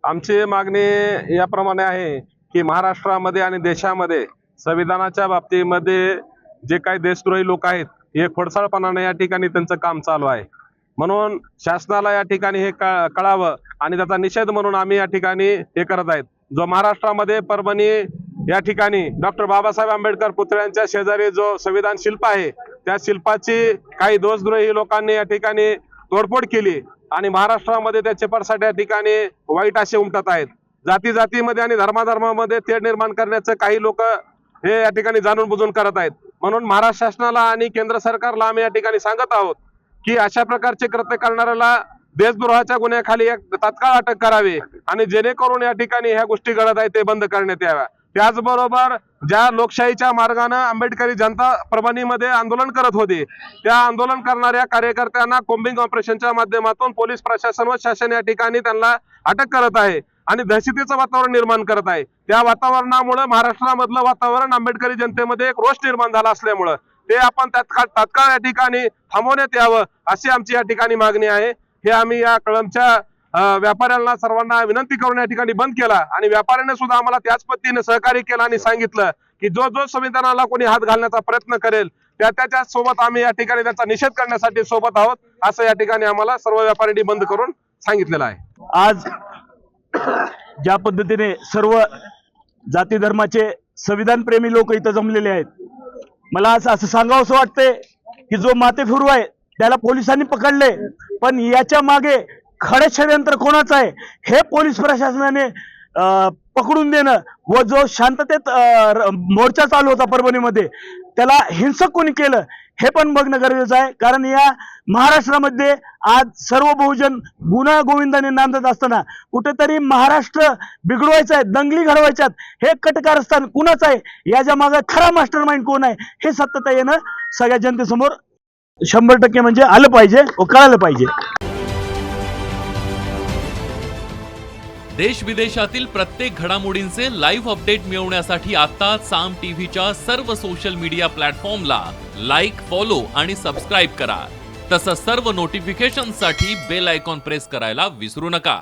आमची मागणी याप्रमाणे आहे की महाराष्ट्रामध्ये आणि देशामध्ये संविधानाच्या बाबतीमध्ये जे काही देशद्रोही लोक आहेत हे खोडसाळपणाने या ठिकाणी त्यांचं काम चालू आहे। म्हणून शासनाला या ठिकाणी हे कळावं आणि त्याचा निषेध म्हणून आम्ही या ठिकाणी हे करत आहेत। जो महाराष्ट्रामध्ये परभणी या ठिकाणी डॉक्टर बाबासाहेब आंबेडकर पुतळ्यांच्या शेजारी जो संविधान शिल्प आहे त्या शिल्पाची काही देशद्रोही लोकांनी या ठिकाणी तोडफोड केली आणि महाराष्ट्रामध्ये त्याचे पडसाद या ठिकाणी वाईट असे उमटत आहेत। जाती जातीमध्ये आणि धर्माधर्मामध्ये तेढ निर्माण करण्याचं काही लोक हे या ठिकाणी जाणून बुजून करत आहेत। म्हणून महाराष्ट्र शासनाला आणि केंद्र सरकारला आम्ही या ठिकाणी सांगत आहोत की अशा प्रकारचे कृत्य करणाऱ्याला देशद्रोहाच्या गुन्ह्याखाली तात्काळ अटक करावी आणि जेणेकरून या ठिकाणी ह्या गोष्टी घडत आहेत ते बंद करण्यात याव्या। त्याचबरोबर ज्या लोकशाहीच्या मार्गाने आंबेडकरी जनता परभणीमध्ये आंदोलन करत होते त्या आंदोलन करणाऱ्या कार्यकर्त्यांना कोम्बिंग ऑपरेशनच्या माध्यमातून पोलीस प्रशासन व शासन या ठिकाणी त्यांना अटक करत आहे आणि दहशतीचं वातावरण निर्माण करत आहे। त्या वातावरणामुळे महाराष्ट्रामधलं वातावरण आंबेडकरी जनतेमध्ये एक रोष निर्माण झाला असल्यामुळे ते आपण तात्काळ या ठिकाणी थांबवण्यात यावं अशी आमची या ठिकाणी मागणी आहे। हे आम्ही या कळंबच्या व्यापाऱ्यांना सर्वांना विनंती करून या ठिकाणी बंद केला आणि व्यापाऱ्याने सुद्धा आम्हाला त्याच पद्धतीने सहकार्य केलं आणि सांगितलं की जो संविधानाला कोणी हात घालण्याचा प्रयत्न करेल त्याच्या सोबत आम्ही या ठिकाणी त्याचा निषेध करण्यासाठी सोबत आहोत असं या ठिकाणी आम्हाला सर्व व्यापाऱ्यांनी बंद करून सांगितलेलं आहे। आज ज्या पद्धतीने सर्व जाती धर्माचे संविधान प्रेमी लोक इथं जमलेले आहेत, मला असं सांगावंसं वाटतंय की जो माथेफिरू आहे त्याला पोलिसांनी पकडले, पण याच्या मागे खडे षडयंत्र कोणाचं आहे हे पोलीस प्रशासनाने पकडून देणं व जो शांततेत मोर्चा चालू होता परभणीमध्ये त्याला हिंसक कोणी केलं हे पण बघणं गरजेचं आहे। कारण या महाराष्ट्रामध्ये आज सर्व बहुजन गुन्हा गोविंदाने नांदत असताना कुठेतरी महाराष्ट्र बिघडवायचं आहे, दंगली घडवायच्यात, हे कटकारस्थान कुणाचं आहे, याच्या मागे खरा मास्टर माइंड कोण आहे हे सत्यता येणं सगळ्या जनतेसमोर 100% म्हणजे आलं पाहिजे व कळालं पाहिजे। देश विदेशातील प्रत्येक घडामोडींचे लाईव्ह अपडेट मिळवण्यासाठी आता साम टीव्हीच्या सर्व सोशल मीडिया प्लॅटफॉर्मला लाईक, फॉलो आणि सबस्क्राईब करा। तसंच सर्व नोटिफिकेशनसाठी बेल आयकॉन प्रेस करायला विसरू नका।